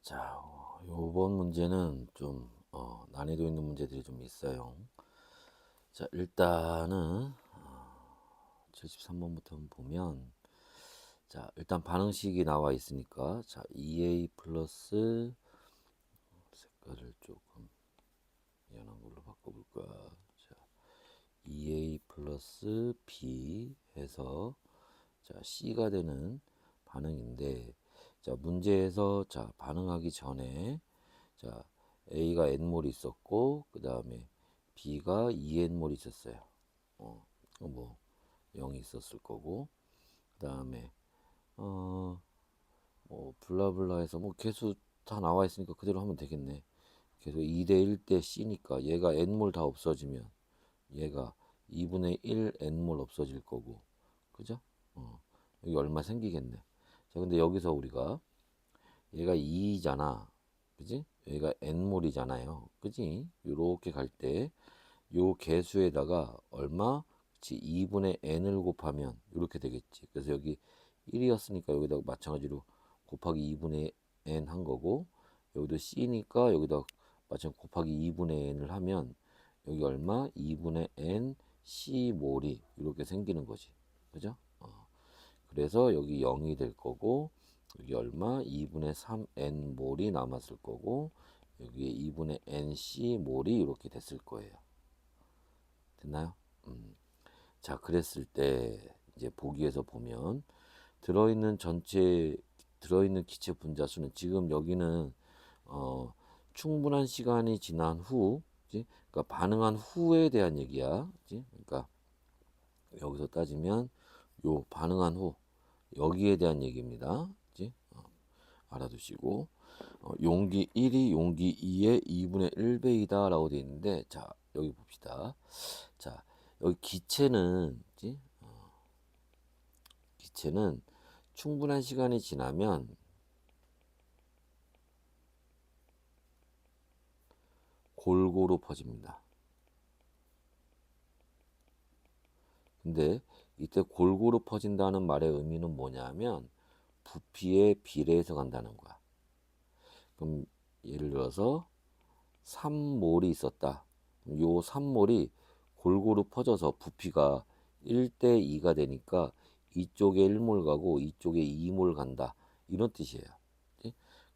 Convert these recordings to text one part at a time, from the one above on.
자, 요번 문제는 좀 난이도 있는 문제들이 좀 있어요. 자, 일단은 73번부터 한번 보면, 자, 일단 반응식이 나와 있으니까, 자, 2a 플러스 색깔을 조금 연한 걸로 바꿔볼까. 자, 2a 플러스 b 해서 자, c가 되는 반응인데, 자, 문제에서 자, 반응하기 전에 자, A가 N몰이 있었고, 그 다음에 B가 2N몰이 있었어요. 뭐 0이 있었을 거고, 그 다음에 뭐 블라블라 해서 뭐 개수 다 나와 있으니까 그대로 하면 되겠네. 계속 2대 1대 C니까 얘가 N몰 다 없어지면 얘가 2분의 1 N몰 없어질 거고, 그죠? 여기 얼마 생기겠네. 자, 근데 여기서 우리가 얘가 2잖아. 그지? 여기가 n몰이잖아요. 그지? 요렇게 갈 때 요 개수에다가 얼마? 그치? 2분의 n을 곱하면 이렇게 되겠지. 그래서 여기 1이었으니까 여기다가 마찬가지로 곱하기 2분의 n 한 거고, 여기도 c니까 여기다 마찬가지 곱하기 2분의 n을 하면 여기 얼마? 2분의 n c 몰이 이렇게 생기는 거지. 그죠? 그래서 여기 0이 될 거고, 여기 얼마? 2분의 3n 몰이 남았을 거고, 여기에 2분의 nc 몰이 이렇게 됐을 거예요. 됐나요? 자, 그랬을 때 이제 보기에서 보면 들어있는 기체 분자수는 지금 여기는 충분한 시간이 지난 후, 그치? 그러니까 반응한 후에 대한 얘기야. 그치? 그러니까 여기서 따지면 요 반응한 후 여기에 대한 얘기입니다. 그치? 알아두시고, 용기 1이 용기 2의 2분의 1배이다 라고 되어 있는데, 자, 여기 봅시다. 자, 여기 기체는, 그치? 기체는 충분한 시간이 지나면 골고루 퍼집니다. 근데 이때 골고루 퍼진다는 말의 의미는 뭐냐면 부피에 비례해서 간다는 거야. 그럼 예를 들어서 3몰이 있었다. 요 3몰이 골고루 퍼져서 부피가 1대 2가 되니까 이쪽에 1몰 가고 이쪽에 2몰 간다. 이런 뜻이에요.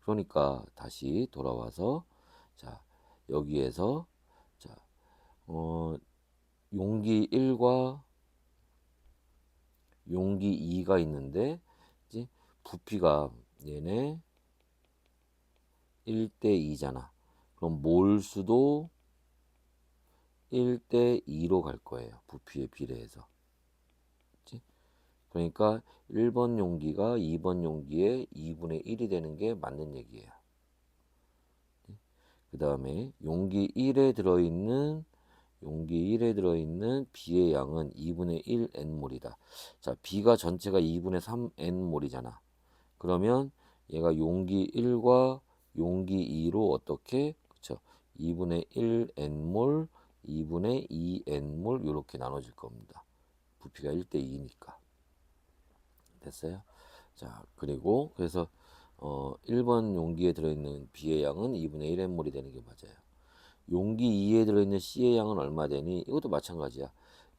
그러니까 다시 돌아와서 자, 여기에서 자, 어, 용기 1과 용기 2가 있는데 그치? 부피가 얘네 1대 2잖아. 그럼 몰수도 1대 2로 갈 거예요. 부피에 비례해서. 그치? 그러니까 1번 용기가 2번 용기의 2분의 1이 되는 게 맞는 얘기예요. 그 다음에 용기 1에 들어있는 B의 양은 2분의 1 N몰이다. 자, B가 전체가 2분의 3 N몰이잖아. 그러면 얘가 용기 1과 용기 2로 어떻게? 그쵸? 2분의 1 N몰, 2분의 2 N몰 이렇게 나눠질 겁니다. 부피가 1대 2니까. 됐어요? 자, 그리고 그래서 1번 용기에 들어있는 B의 양은 2분의 1 N몰이 되는 게 맞아요. 용기 2에 들어있는 C의 양은 얼마 되니? 이것도 마찬가지야.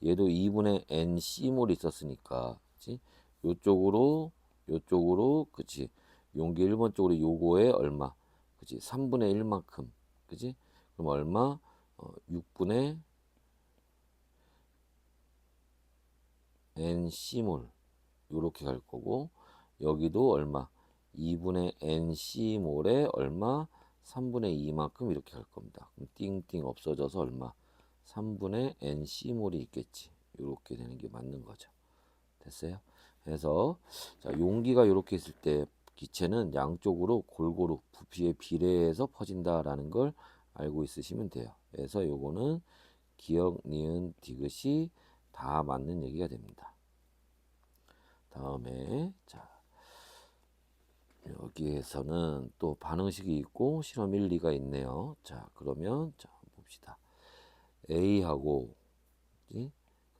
얘도 2분의 NC몰이 있었으니까, 그치? 요쪽으로, 그치? 용기 1번 쪽으로 요거에 얼마? 그치? 3분의 1만큼, 그치? 그럼 얼마? 6분의 NC몰. 요렇게 갈 거고, 여기도 얼마? 2분의 NC몰에 얼마? 3분의 2만큼 이렇게 갈 겁니다. 그럼 띵띵 없어져서 얼마? 3분의 NC몰이 있겠지. 이렇게 되는 게 맞는 거죠. 됐어요? 그래서 자, 용기가 이렇게 있을 때 기체는 양쪽으로 골고루 부피에 비례해서 퍼진다라는 걸 알고 있으시면 돼요. 그래서 요거는 기억, 니은, 디귿이 다 맞는 얘기가 됩니다. 다음에 자, 여기에서는 또 반응식이 있고 실험 1, 2가 있네요. 자, 그러면 자, 봅시다. A하고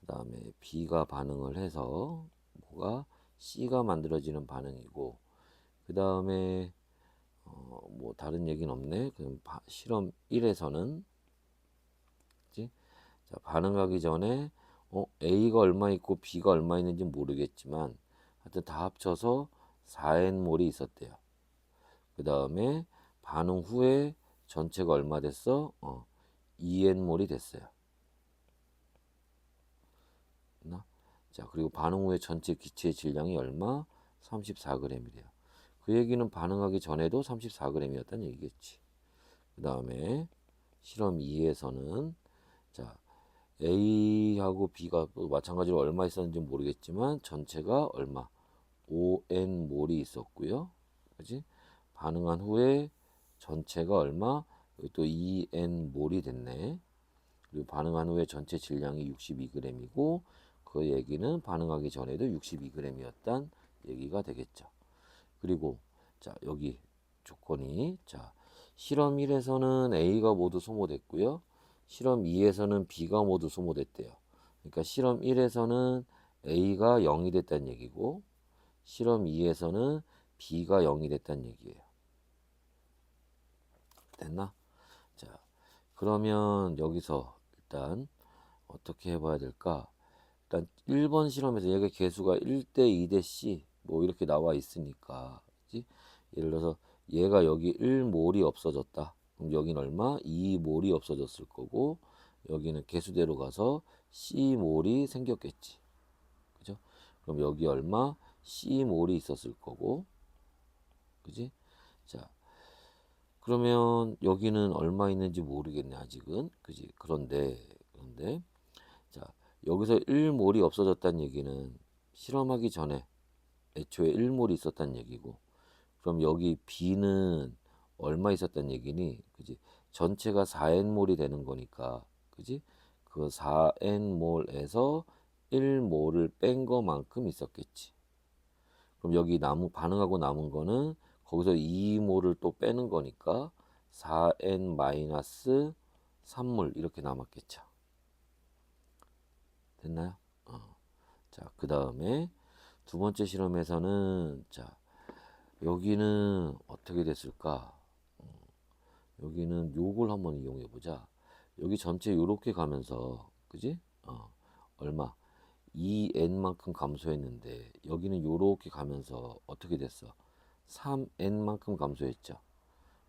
그다음에 B가 반응을 해서 뭐가 C가 만들어지는 반응이고, 그다음에 뭐 다른 얘기는 없네. 그럼 실험 1에서는 그치? 자, 반응하기 전에 A가 얼마 있고 B가 얼마 있는지 모르겠지만 하여튼 다 합쳐서 4N몰이 있었대요. 그 다음에 반응 후에 전체가 얼마 됐어? 2N몰이 됐어요. 됐나? 자, 그리고 반응 후에 전체 기체의 질량이 얼마? 34g이래요. 그 얘기는 반응하기 전에도 34g이었다는 얘기겠지. 그 다음에 실험 2에서는 자, A하고 B가 또 마찬가지로 얼마 있었는지 모르겠지만 전체가 얼마? 5N몰이 있었고요. 그지? 반응한 후에 전체가 얼마? 여기 또 2N몰이 됐네. 그리고 반응한 후에 전체 질량이 62g이고 그 얘기는 반응하기 전에도 62g이었단 얘기가 되겠죠. 그리고 자, 여기 조건이 자, 실험 1에서는 A가 모두 소모됐고요. 실험 2에서는 B가 모두 소모됐대요. 그러니까 실험 1에서는 A가 0이 됐다는 얘기고 실험 2에서는 B가 0이 됐다는 얘기예요. 됐나? 자, 그러면 여기서 일단 어떻게 해봐야 될까? 일단 1번 실험에서 얘가 개수가 1대 2대 C 뭐 이렇게 나와 있으니까 그치? 예를 들어서 얘가 여기 1몰이 없어졌다. 그럼 여기는 얼마? 2몰이 없어졌을 거고 여기는 개수대로 가서 C몰이 생겼겠지. 그죠? 그럼 여기 얼마? C몰이 있었을 거고 그지? 자, 그러면 여기는 얼마 있는지 모르겠네 아직은. 그지? 그런데 자, 여기서 1몰이 없어졌다는 얘기는 실험하기 전에 애초에 1몰이 있었다는 얘기고 그럼 여기 B는 얼마 있었다는 얘기니? 그지? 전체가 4N몰이 되는 거니까 그지? 그 4N몰에서 1몰을 뺀 거만큼 있었겠지. 그럼 여기 반응하고 남은 거는 거기서 2몰을 또 빼는 거니까 4N-3몰 이렇게 남았겠죠. 됐나요? 자, 그 다음에 두 번째 실험에서는 자, 여기는 어떻게 됐을까? 여기는 요걸 한번 이용해 보자. 여기 전체 요렇게 가면서 그지? 얼마? 2n만큼 감소했는데 여기는 요렇게 가면서 어떻게 됐어? 3n만큼 감소했죠.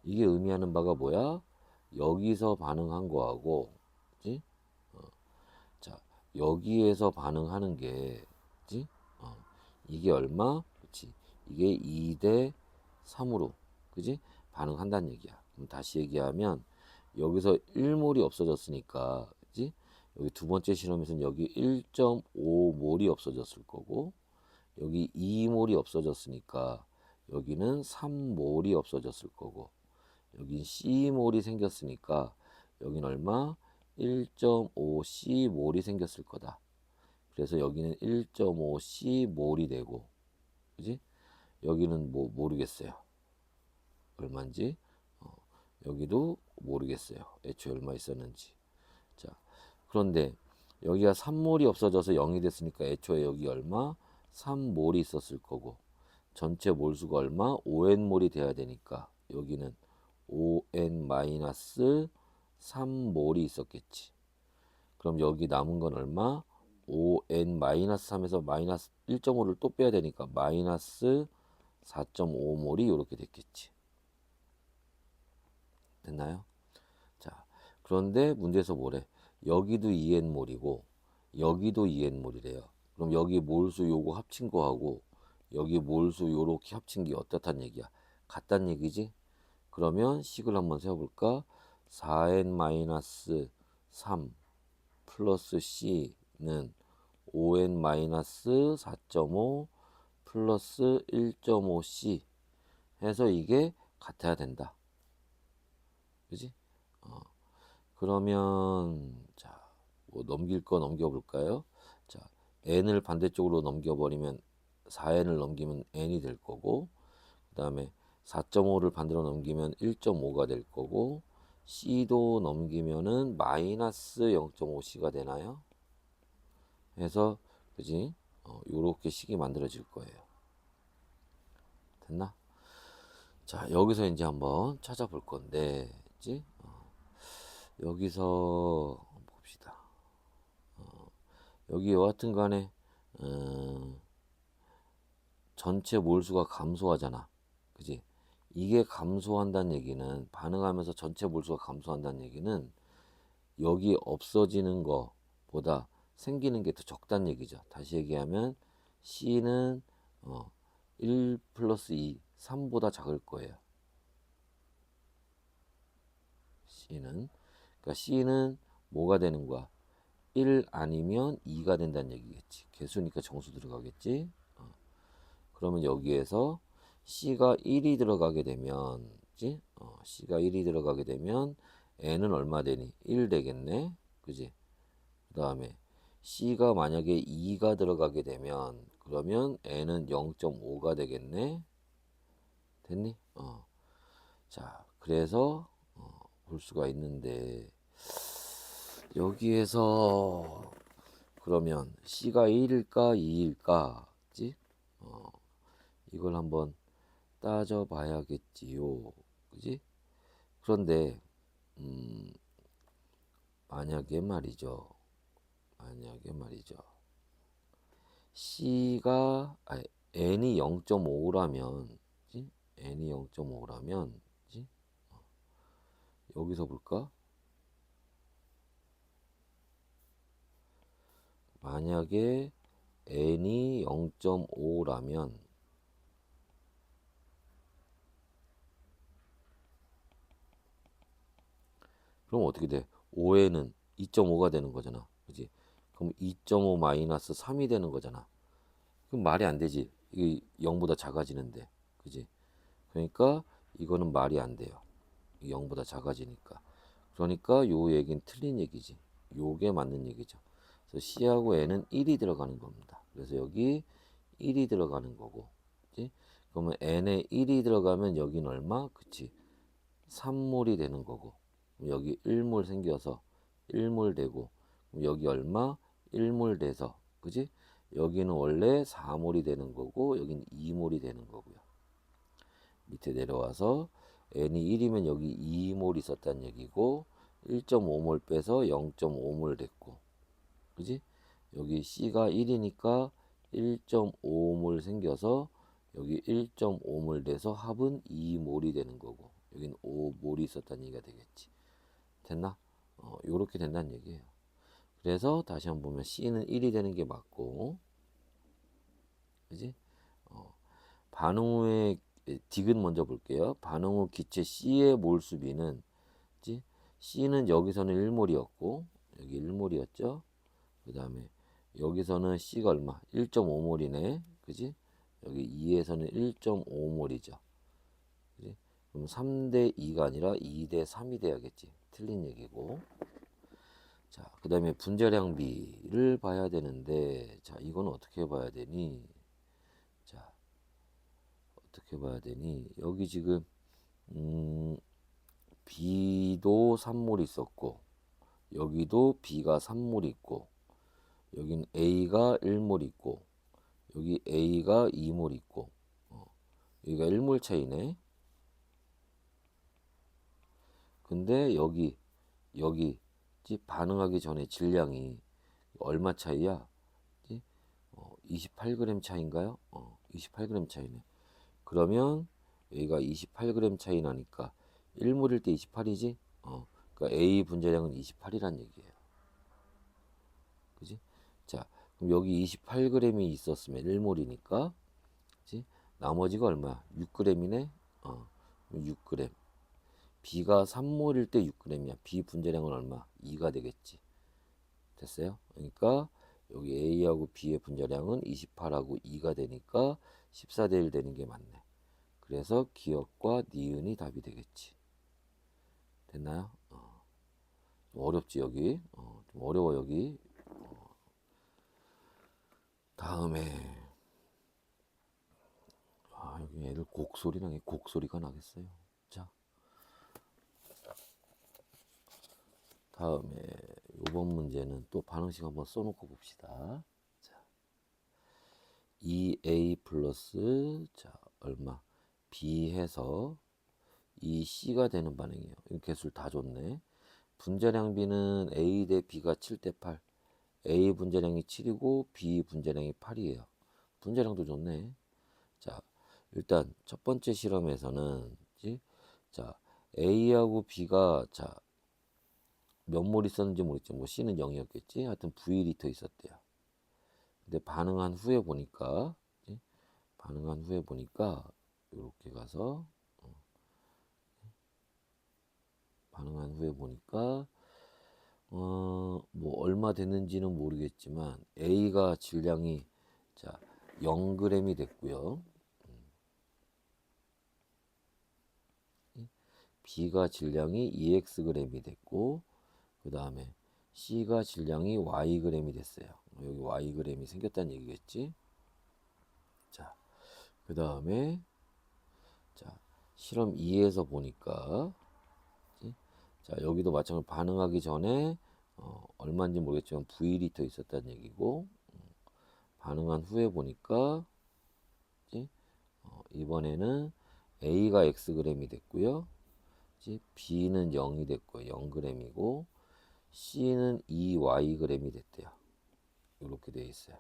이게 의미하는 바가 뭐야? 여기서 반응한 거하고 그지? 자, 여기에서 반응하는 게 그지? 이게 얼마? 그치? 이게 2대 3으로 그지? 반응한다는 얘기야. 그럼 다시 얘기하면 여기서 1몰이 없어졌으니까 그지? 여기 두 번째 실험에서는 여기 1.5몰이 없어졌을 거고 여기 2몰이 없어졌으니까 여기는 3몰이 없어졌을 거고 여긴 C몰이 생겼으니까 여긴 얼마? 1.5C몰이 생겼을 거다. 그래서 여기는 1.5C몰이 되고 그지? 여기는 뭐 모르겠어요. 얼마인지. 여기도 모르겠어요. 애초에 얼마 있었는지. 자, 그런데 여기가 3몰이 없어져서 0이 됐으니까 애초에 여기 얼마? 3몰이 있었을 거고 전체 몰수가 얼마? 5N몰이 돼야 되니까 여기는 5N-3몰이 있었겠지. 그럼 여기 남은 건 얼마? 5N-3에서 마이너스 1.5를 또 빼야 되니까 마이너스 4.5몰이 이렇게 됐겠지. 됐나요? 자, 그런데 문제에서 뭐래? 여기도 2N몰이고 여기도 2N몰이래요. 그럼 여기 몰수 요거 합친 거하고 여기 몰수 요렇게 합친 게 어떻단 얘기야? 같단 얘기지? 그러면 식을 한번 세워볼까? 4N-3 플러스 C는 5N-4.5 플러스 1.5C 해서 이게 같아야 된다. 그지? 그러면 자, 뭐 넘길 거 넘겨볼까요? 자, n을 반대쪽으로 넘겨버리면 4n을 넘기면 n이 될 거고 그 다음에 4.5를 반대로 넘기면 1.5가 될 거고 c도 넘기면은 마이너스 0.5c가 되나요? 해서 그지? 요렇게 식이 만들어질 거예요. 됐나? 자, 여기서 이제 한번 찾아볼 건데, 있지? 여기서 한번 봅시다. 여기 여하튼 간에 전체 몰수가 감소하잖아. 그지? 이게 감소한다는 얘기는, 반응하면서 전체 몰수가 감소한다는 얘기는 여기 없어지는 거보다 생기는 게 더 적다는 얘기죠. 다시 얘기하면 C는 1 플러스 2, 3보다 작을 거예요. 그러니까 C는 뭐가 되는 거야? 1 아니면 2가 된다는 얘기겠지. 개수니까 정수 들어가겠지. 그러면 여기에서 C가 1이 들어가게 되면, 그지? C가 1이 들어가게 되면 N은 얼마 되니? 1 되겠네. 그지? 그 다음에 C가 만약에 2가 들어가게 되면 그러면 N은 0.5가 되겠네. 됐니? 자, 그래서 볼 수가 있는데 여기에서 그러면 C가 1일까 2일까? 그지? 이걸 한번 따져 봐야겠지요. 그지? 그런데 만약에 말이죠. C가 N이 0.5라면 N이 0.5라면 여기서 볼까? 만약에 N이 0.5라면 그럼 어떻게 돼? 5에는 2.5가 되는 거잖아. 그지? 그럼 2.5 마이너스 3이 되는 거잖아. 그럼 말이 안 되지. 이게 0보다 작아지는데. 그지? 그러니까 이거는 말이 안 돼요. 0보다 작아지니까. 그러니까 요 얘기는 틀린 얘기지. 요게 맞는 얘기죠. 그래서 C하고 N은 1이 들어가는 겁니다. 그래서 여기 1이 들어가는 거고. 그치? 그러면 N에 1이 들어가면 여기는 얼마? 그치? 3몰이 되는 거고. 여기 1몰 생겨서 1몰 되고. 여기 얼마? 1몰 돼서. 그지? 여기는 원래 4몰이 되는 거고 여기는 2몰이 되는 거고요. 밑에 내려와서 n이 1이면 여기 2몰 있었다는 얘기고 1.5몰 빼서 0.5몰 됐고 그지? 여기 C가 1이니까 1.5몰 생겨서 여기 1.5몰 돼서 합은 2몰이 되는 거고 여기는 5몰이 있었다는 얘기가 되겠지. 됐나? 요렇게 된다는 얘기예요. 그래서 다시 한번 보면 C는 1이 되는 게 맞고 그지? 반응 후에 딕은 먼저 볼게요. 반응 후 기체 C의 몰수비는 그치? C는 여기서는 1몰이었고 여기 1몰이었죠. 그 다음에 여기서는 C가 얼마? 1.5몰이네. 그지? 여기 2에서는 1.5몰이죠. 그지? 그럼 3대 2가 아니라 2대 3이 돼야겠지. 틀린 얘기고. 자, 그 다음에 분자량비를 봐야 되는데 자, 이건 어떻게 봐야 되니? 자, 어떻게 봐야 되니? 여기 지금 B도 3몰 있었고 여기도 B가 3몰 있고 여긴 A가 1몰 있고 여기 A가 2몰 있고 여기가 1몰 차이네. 근데 여기 반응하기 전에 질량이 얼마 차이야? 28g 차인가요? 28g 차이네. 그러면 여기가 28g 차이 나니까 1몰일 때 28이지? 그러니까 A 분자량은 28이란 얘기예요. 그지? 자, 그럼 여기 28g이 있었으면 1몰이니까, 그지? 나머지가 얼마야? 6g이네? 6g. B가 3몰일 때 6g이야. B 분자량은 얼마? 2가 되겠지. 됐어요? 그러니까 여기 A하고 B의 분자량은 28하고 2가 되니까 14대 1 되는 게 맞네. 그래서 기억과 니은이 답이 되겠지. 됐나요? 좀 어렵지 여기. 좀 어려워 여기. 다음에 여기 애들 곡소리 나게 곡소리가 나겠어요. 자, 다음에 이번 문제는 또 반응식 한번 써놓고 봅시다. 자, 2a 플러스 자 얼마? B 해서 이 C가 되는 반응이에요. 이 개수를 다 줬네. 분자량 B는 A 대 B가 7대 8. A 분자량이 7이고 B 분자량이 8이에요. 분자량도 좋네. 자, 일단 첫 번째 실험에서는 자, A하고 B가 자, 몇 몰 있었는지 모르겠지. 뭐 C는 0이었겠지. 하여튼 V리터 있었대요. 근데 반응한 후에 보니까 이렇게 가서 반응한 후에 보니까 뭐 얼마 됐는지는 모르겠지만 A가 질량이 자 0g이 됐고요. B가 질량이 2xg이 됐고 그 다음에 C가 질량이 yg이 됐어요. 여기 yg이 생겼다는 얘기겠지. 자, 그 다음에 자 실험 2에서 보니까 자 여기도 마찬가지로 반응하기 전에 얼마인지 모르겠지만 V리터 있었다는 얘기고 반응한 후에 보니까 이번에는 A가 xg이 됐고요. B는 0이 됐고 0g이고 C는 2yg이 됐대요. 이렇게 되어 있어요.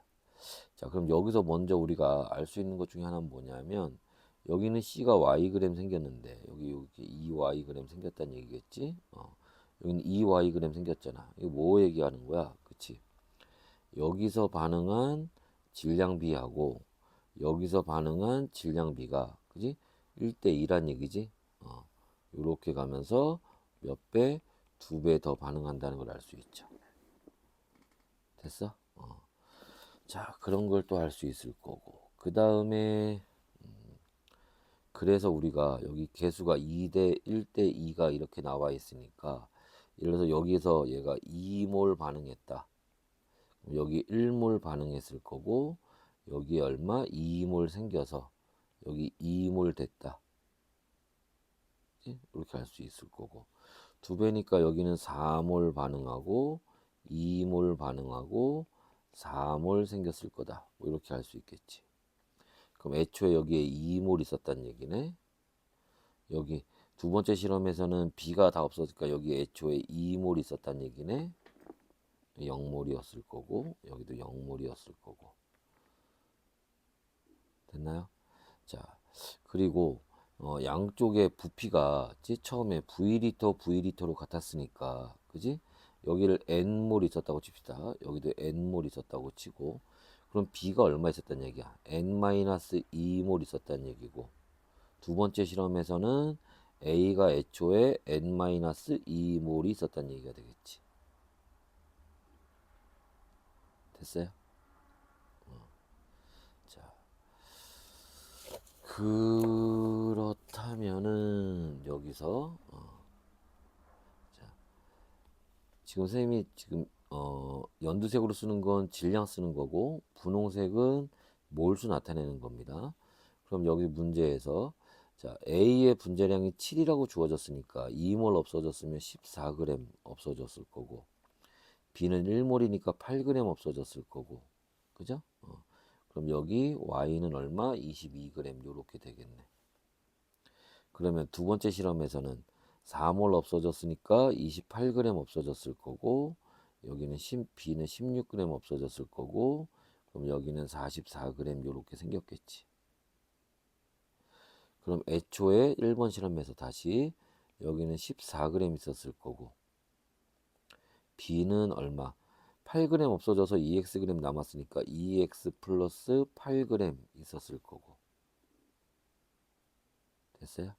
자, 그럼 여기서 먼저 우리가 알 수 있는 것 중에 하나는 뭐냐면 여기는 C가 yg 생겼는데 여기 2yg 생겼다는 얘기겠지? 여기는 2yg 생겼잖아. 이거 뭐 얘기하는 거야? 그치? 여기서 반응한 질량 B하고 여기서 반응한 질량 B가 그지? 1대 2란 얘기지? 이렇게 가면서 몇 배? 2배 더 반응한다는 걸 알 수 있죠. 됐어? 자, 그런 걸 또 알 수 있을 거고. 그 다음에 그래서 우리가 여기 개수가 2대 1대 2가 이렇게 나와 있으니까 예를 들어서 여기서 얘가 2몰 반응했다. 여기 1몰 반응했을 거고 여기 얼마? 2몰 생겨서 여기 2몰 됐다. 이렇게 할 수 있을 거고 2배니까 여기는 4몰 반응하고 2몰 반응하고 4몰 생겼을 거다. 뭐 이렇게 할 수 있겠지. 그럼 애초에 여기에 2몰 있었다는 얘기네. 여기 두 번째 실험에서는 B가 다 없어지니까 여기 애초에 2몰 있었다는 얘기네. 0몰이었을 거고 여기도 0몰이었을 거고. 됐나요? 자, 그리고 양쪽의 부피가 처음에 V리터로 같았으니까 그지? 여기를 N몰 있었다고 칩시다. 여기도 N몰 있었다고 치고 그럼 B가 얼마 있었다는 얘기야? N-2몰 있었다는 얘기고 두 번째 실험에서는 A가 애초에 N-2몰이 있었다는 얘기가 되겠지. 됐어요? 자, 그렇다면은 여기서 자, 지금 선생님이 지금 연두색으로 쓰는 건 질량 쓰는 거고 분홍색은 몰수 나타내는 겁니다. 그럼 여기 문제에서 자 A의 분자량이 7이라고 주어졌으니까 2몰 없어졌으면 14g 없어졌을 거고 B는 1몰이니까 8g 없어졌을 거고 그죠? 그럼 여기 Y는 얼마? 22g 요렇게 되겠네. 그러면 두 번째 실험에서는 4몰 없어졌으니까 28g 없어졌을 거고 여기는 B는 16g 없어졌을 거고 그럼 여기는 44g 요렇게 생겼겠지. 그럼 애초에 1번 실험에서 다시 여기는 14g 있었을 거고 B는 얼마? 8g 없어져서 2xg 남았으니까 2x 플러스 8g 있었을 거고 됐어요?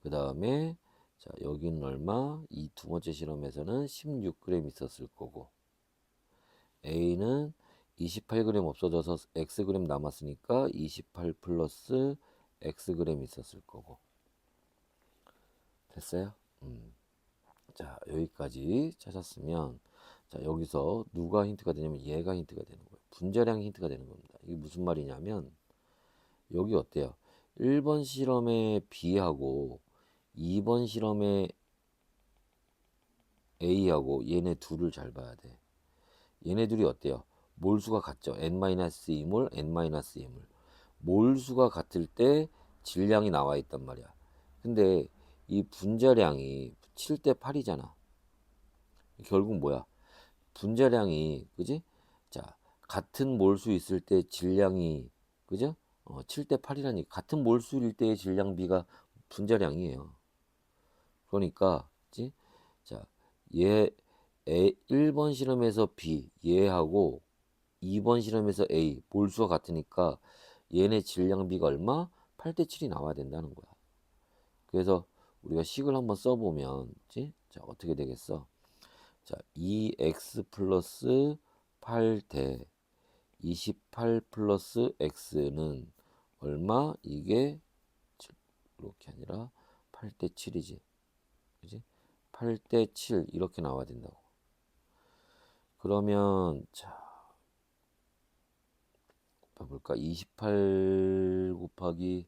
그 다음에 자 여기는 얼마? 이 두 번째 실험에서는 16g 있었을 거고 A는 28g 없어져서 xg 남았으니까 28 플러스 xg 있었을 거고 됐어요? 자 여기까지 찾았으면 자 여기서 누가 힌트가 되냐면 얘가 힌트가 되는 거예요. 분자량 힌트가 되는 겁니다. 이게 무슨 말이냐면 여기 어때요? 1번 실험의 B하고 2번 실험의 A하고 얘네 둘을 잘 봐야 돼. 얘네 둘이 어때요? 몰수가 같죠? N-2몰, N-2몰. 몰수가 같을 때 질량이 나와 있단 말이야. 근데 이 분자량이 7대 8이잖아. 결국 뭐야? 분자량이, 그지? 자, 같은 몰수 있을 때 질량이, 그죠? 7대 8이라니 같은 몰수일 때의 질량비가 분자량이에요. 그러니까, 그지? 자, 얘 1번 실험에서 B, 얘하고 2번 실험에서 A, 몰수가 같으니까 얘네 질량비가 얼마? 8대 7이 나와야 된다는 거야. 그래서 우리가 식을 한번 써보면, 그지? 자, 어떻게 되겠어? 자, 2x 플러스 8대 28 플러스 x는 얼마? 이게 이렇게 아니라 8대 7이지. 그지? 8대 7 이렇게 나와야 된다고. 그러면 자, 볼까? 28 곱하기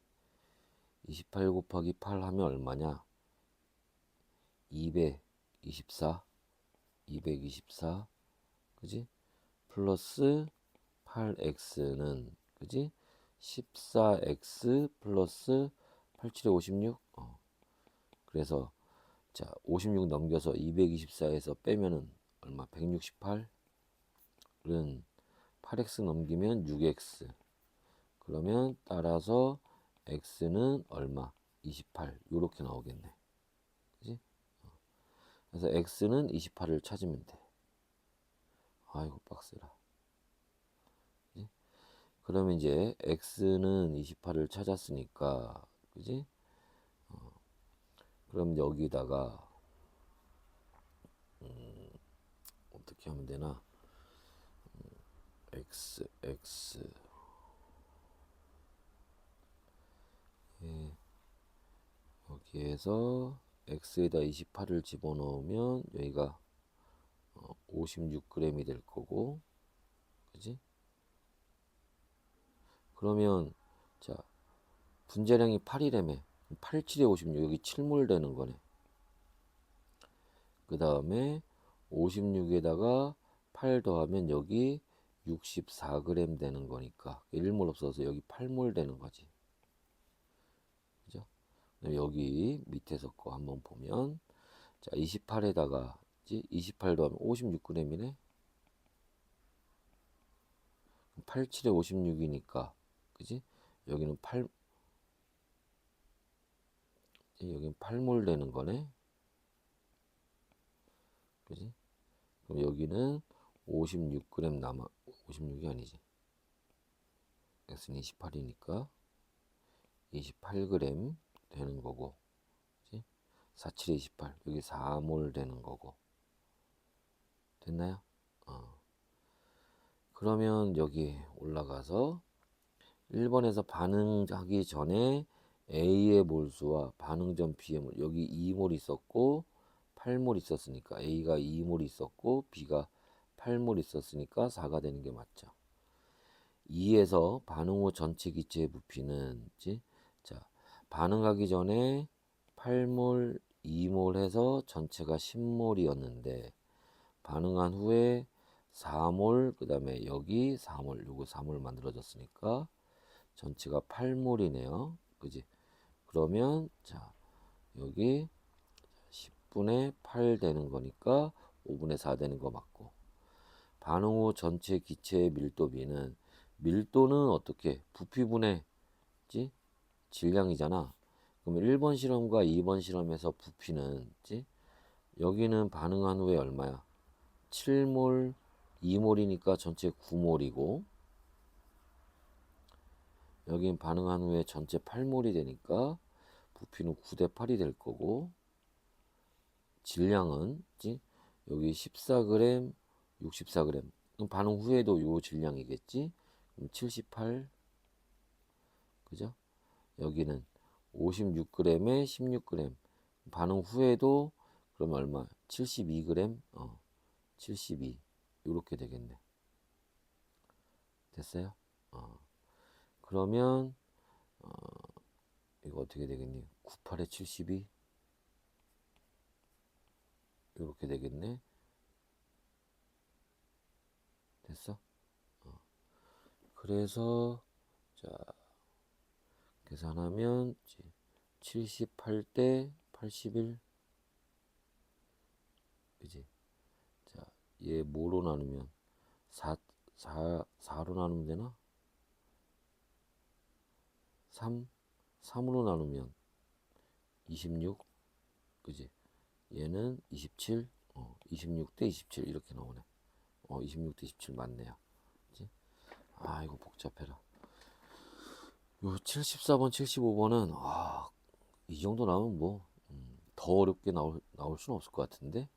8 하면 얼마냐? 224. 224. 그지? 플러스 8x는, 그지? 14x 플러스 87에 56. 그래서 자, 56 넘겨서 224에서 빼면은 얼마? 168은 8x 넘기면 6x. 그러면 따라서 x는 얼마? 28. 요렇게 나오겠네. 그지? 그래서 x는 28을 찾으면 돼. 아이고 빡세라. 그지? 그러면 이제 x는 28을 찾았으니까, 그지? 그럼 여기다가 어떻게 하면 되나? x 예, 여기에서 x에다 28을 집어넣으면 여기가 56g이 될 거고, 그지? 그러면 자, 분자량이 8이라며 87에 56, 여기 7몰 되는 거네. 그 다음에 56에다가 8 더하면 여기 64g 되는 거니까 1몰 없어서 여기 8몰 되는 거지. 그죠? 여기 밑에서 거 한번 보면, 자, 28에다가 28 더하면 56g이네. 87에 56이니까, 그지? 여기는 8, 여기는 8몰 되는 거네. 그지? 그럼 여기는 56g 남아, 56이 아니지. x는 28이니까 28g 되는 거고, 그지? 47에 28, 여기 4몰 되는 거고. 됐나요? 그러면 여기 올라가서 1번에서 반응하기 전에 A의 몰수와 반응 전 B의 몰, 여기 2몰 있었고 8몰 있었으니까 A가 2몰 있었고 B가 8몰 있었으니까 4가 되는 게 맞죠. 2에서 반응 후 전체 기체의 부피는, 자, 반응하기 전에 8몰, 2몰 해서 전체가 10몰이었는데 반응한 후에 4몰, 그 다음에 여기 4몰, 요거 4몰 만들어졌으니까 전체가 8몰이네요. 그지? 그러면 자, 여기 10분의 8 되는 거니까 5분의 4 되는 거 맞고, 반응 후 전체 기체의 밀도비는, 밀도는 어떻게? 부피분의 질량이잖아. 그러면 1번 실험과 2번 실험에서 부피는, 여기는 반응한 후에 얼마야? 7몰, 2몰이니까 전체 9몰이고, 여긴 반응한 후에 전체 8몰이 되니까 부피는 9대 8이 될 거고, 질량은 여기 14g, 64g. 그럼 반응 후에도 요 질량이겠지? 그럼 78, 그죠? 여기는 56g에 16g. 반응 후에도 그럼 얼마? 72g? 72. 요렇게 되겠네. 됐어요? 그러면 이거 어떻게 되겠니? 98에 72? 요렇게 되겠네. 됐어? 그래서 자, 계산하면 78대 81. 그지? 자, 얘 뭐로 나누면 4로 나누면 되나? 3으로 나누면 26. 그지? 얘는 27. 26대 27 이렇게 나오네. 26대 27 맞네요. 그지? 아, 이거 복잡해라. 요 74번, 75번은 이 정도 나오면 뭐 더 어렵게 나올 수는 없을 것 같은데.